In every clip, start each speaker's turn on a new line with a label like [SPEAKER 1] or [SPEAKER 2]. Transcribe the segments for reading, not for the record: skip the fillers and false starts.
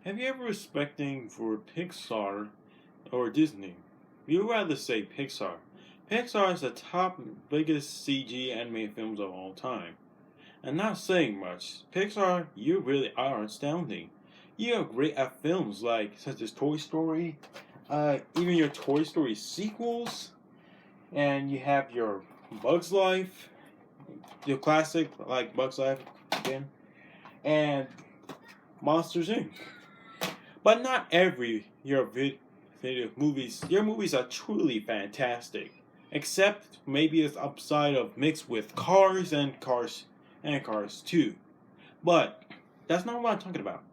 [SPEAKER 1] Have you ever respecting for Pixar or Disney? You rather say Pixar. Pixar is the top biggest CG animated films of all time. And not saying much, Pixar, you really are astounding. You are great at films like such as Toy Story, even your Toy Story sequels, and you have your Bugs Life, your classic like Bugs Life again, and Monsters Inc. But not every video movies. Your movies are truly fantastic, except maybe it's upside of mixed with Cars 2. But that's not what I'm talking about.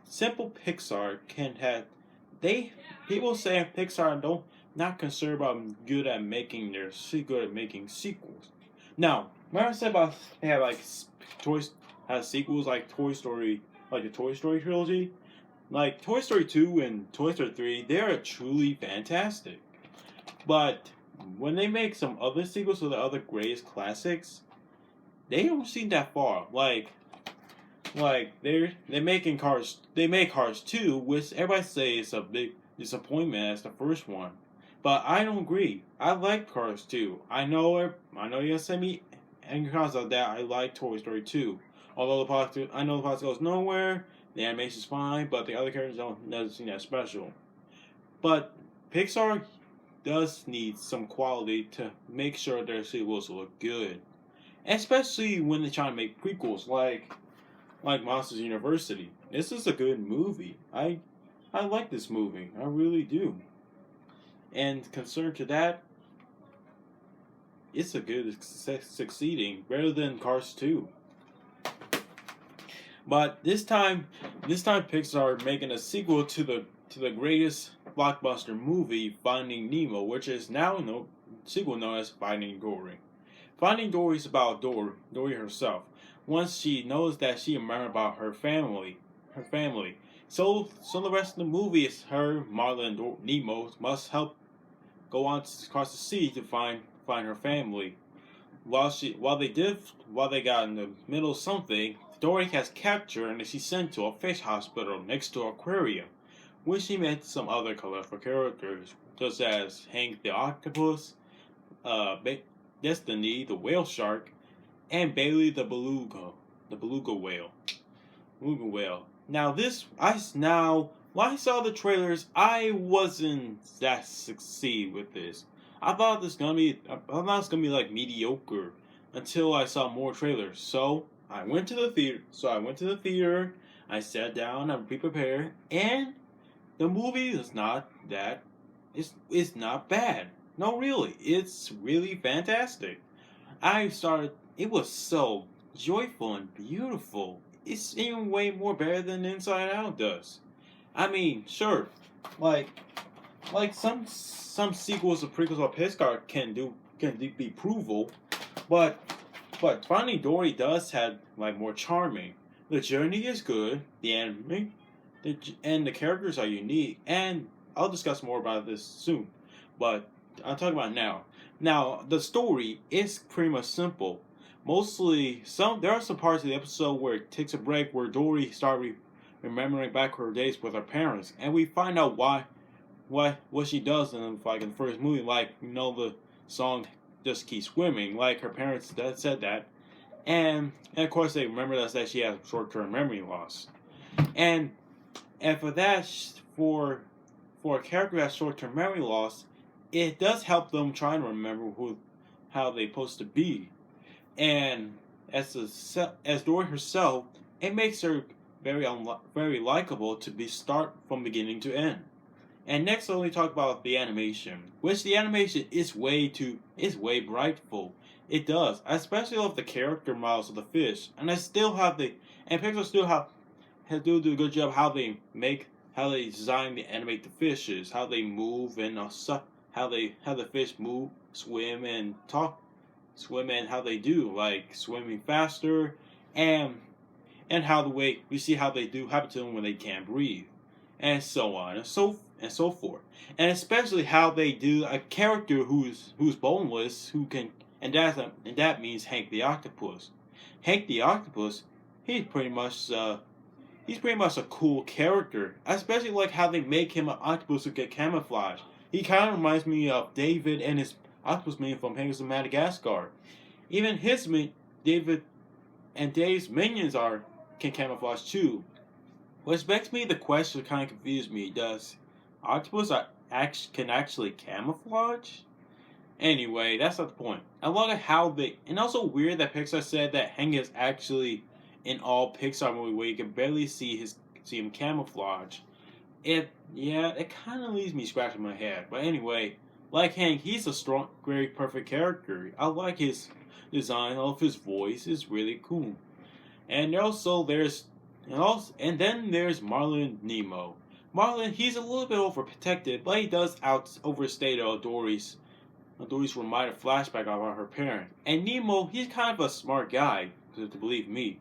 [SPEAKER 1] Simple Pixar can have they people say Pixar don't not concerned about good at making sequels. Now, remember I said about they have like toys has sequels like Toy Story, like the Toy Story trilogy. Like Toy Story 2 and Toy Story 3, they are truly fantastic. But when they make some other sequels to the other greatest classics, they don't seem that far. They make Cars 2, which everybody say is a big disappointment as the first one. But I don't agree. I like Cars 2. I know you're gonna send me angry comments of that. I like Toy Story 2. Although I know the plot goes nowhere, the animation's fine, but the other characters don't doesn't seem that special. But Pixar does need some quality to make sure their sequels look good. Especially when they're trying to make prequels like Monsters University. This is a good movie. I like this movie. I really do. And concerned to that, it's a good succeeding better than Cars 2. But this time Pixar are making a sequel to the greatest blockbuster movie, Finding Nemo, which is now no sequel known as Finding Dory. Finding Dory is about Dory herself. Once she knows that she remembers about her family. So the rest of the movie is her, Marlin, and Nemo must help go on across the sea to find her family. While they got in the middle of something, Dory has captured and she's sent to a fish hospital next to an aquarium, where she met some other colorful characters, such as Hank the octopus, uh, Destiny the whale shark, and Bailey the beluga whale. Beluga whale. Now when I saw the trailers, I wasn't that succeed with this. I thought it was gonna be like mediocre until I saw more trailers. So I went to the theater. I sat down. I'm pre-prepared, and the movie is not that. It's not bad. No, really, it's really fantastic. I started. It was so joyful and beautiful. It's even way more better than Inside Out does. I mean, sure, like some sequels or prequels of Pixar be provable, but Finding Dory does have like more charming. The journey is good. And the characters are unique. And I'll discuss more about this soon, but I'll talk about it now. Now the story is pretty much simple. Mostly, there are some parts of the episode where it takes a break where Dory starts remembering back her days with her parents, and we find out what she does in like in the first movie, like the song "Just Keep Swimming," like her parents that said that, and of course they remember that she has short term memory loss, and and for that for a character who has short term memory loss, it does help them try and remember how they supposed to be, and as Dory herself, it makes her very likable to be start from beginning to end. And next, let me talk about the animation, which the animation is way brightful. It does. I especially love the character models of the fish, and Pixar still have do a good job how they design the animate the fishes, how they move and how the fish move, swim and how they do like swimming faster, and how the way we see how they do happen to them when they can't breathe, and so on and so forth, and especially how they do a character who's boneless who can and that means Hank the octopus. Hank the octopus, he's pretty much he's pretty much a cool character. I especially like how they make him an octopus who get camouflage. He kind of reminds me of David and his octopus minion from Penguins of Madagascar. Even David and Dave's minions can camouflage too. Which begs me the question that kind of confused me. Does octopus can actually camouflage? Anyway, that's not the point. I love how they, and also weird that Pixar said that Hank is actually in all Pixar movie where you can barely see him camouflage. It kind of leaves me scratching my head. But anyway, like Hank, he's a strong, very perfect character. I like his design. I love his voice. It's really cool. And also and then there's Marlin Nemo. Marlin, he's a little bit overprotected, but he does overstay Dory's reminder flashback about her parents. And Nemo, he's kind of a smart guy, to believe me,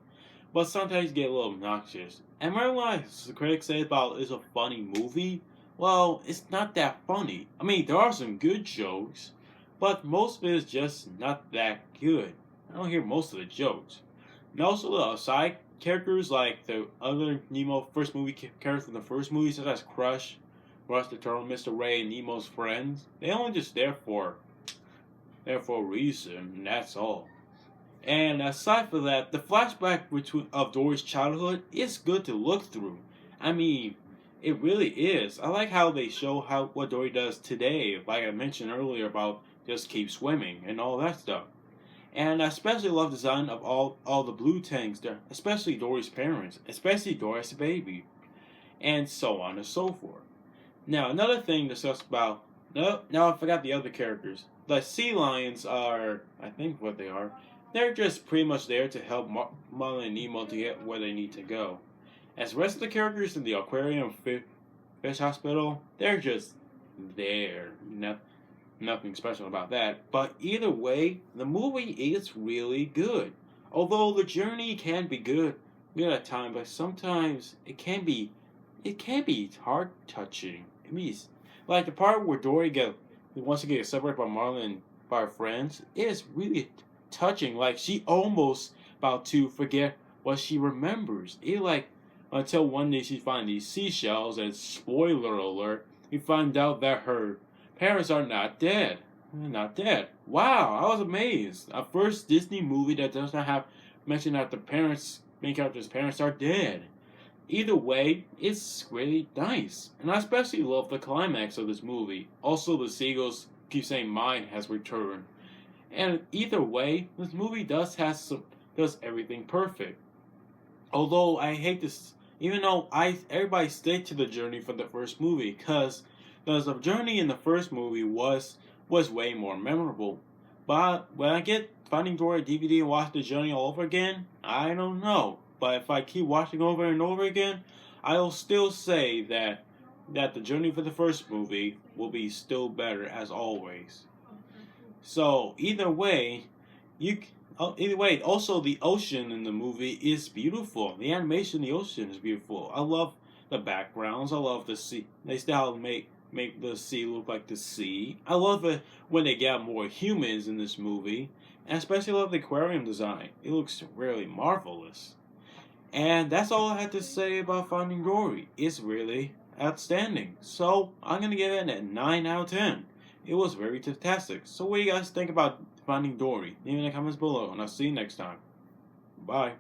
[SPEAKER 1] but sometimes he get a little obnoxious. And remember what the critics say about it's a funny movie? Well, it's not that funny. I mean, there are some good jokes, but most of it is just not that good. I don't hear most of the jokes. And also the side characters like the other Nemo first movie characters from the first movie, such as Crush, Rush the Turtle, Mr. Ray, and Nemo's friends, they only just there for a reason, and that's all. And aside from that, the flashback of Dory's childhood is good to look through. I mean, it really is. I like how they show what Dory does today, like I mentioned earlier about just keep swimming and all that stuff. And I especially love the design of all the blue tanks there, especially Dory's parents, especially Dory's baby, and so on and so forth. Now, another thing to discuss about. No, now I forgot the other characters. The sea lions are, I think what they are, they're just pretty much there to help Marlin and Nemo to get where they need to go. As the rest of the characters in the aquarium fish hospital, they're just there. Nothing special about that. But either way, the movie is really good. Although the journey can be good at times, but sometimes it can be heart touching. It means like the part where Dory wants to get separated by Marlin and by her friends is really touching. Like she almost about to forget what she remembers. Until one day she finds these seashells, and spoiler alert, we find out that her parents are not dead. They're not dead. Wow, I was amazed. A first Disney movie that does not have mention that the main character's parents are dead. Either way, it's really nice. And I especially love the climax of this movie. Also, the seagulls keep saying mine has returned. And either way, this movie does everything perfect. Although I hate this, even though everybody stayed to the journey for the first movie, because the journey in the first movie was way more memorable. But when I get Finding Dory DVD and watch the journey all over again, I don't know. But if I keep watching over and over again, I'll still say that the journey for the first movie will be still better as always. So either way, also the ocean in the movie is beautiful. The animation in the ocean is beautiful. I love the backgrounds. I love the sea. They still make the sea look like the sea. I love it when they get more humans in this movie, and especially love the aquarium design. It looks really marvelous. And that's all I had to say about Finding Dory. It's really outstanding. So I'm gonna give it a 9 out of 10. It was very fantastic. So what do you guys think about Finding Dory? Leave in the comments below, and I'll see you next time. Bye.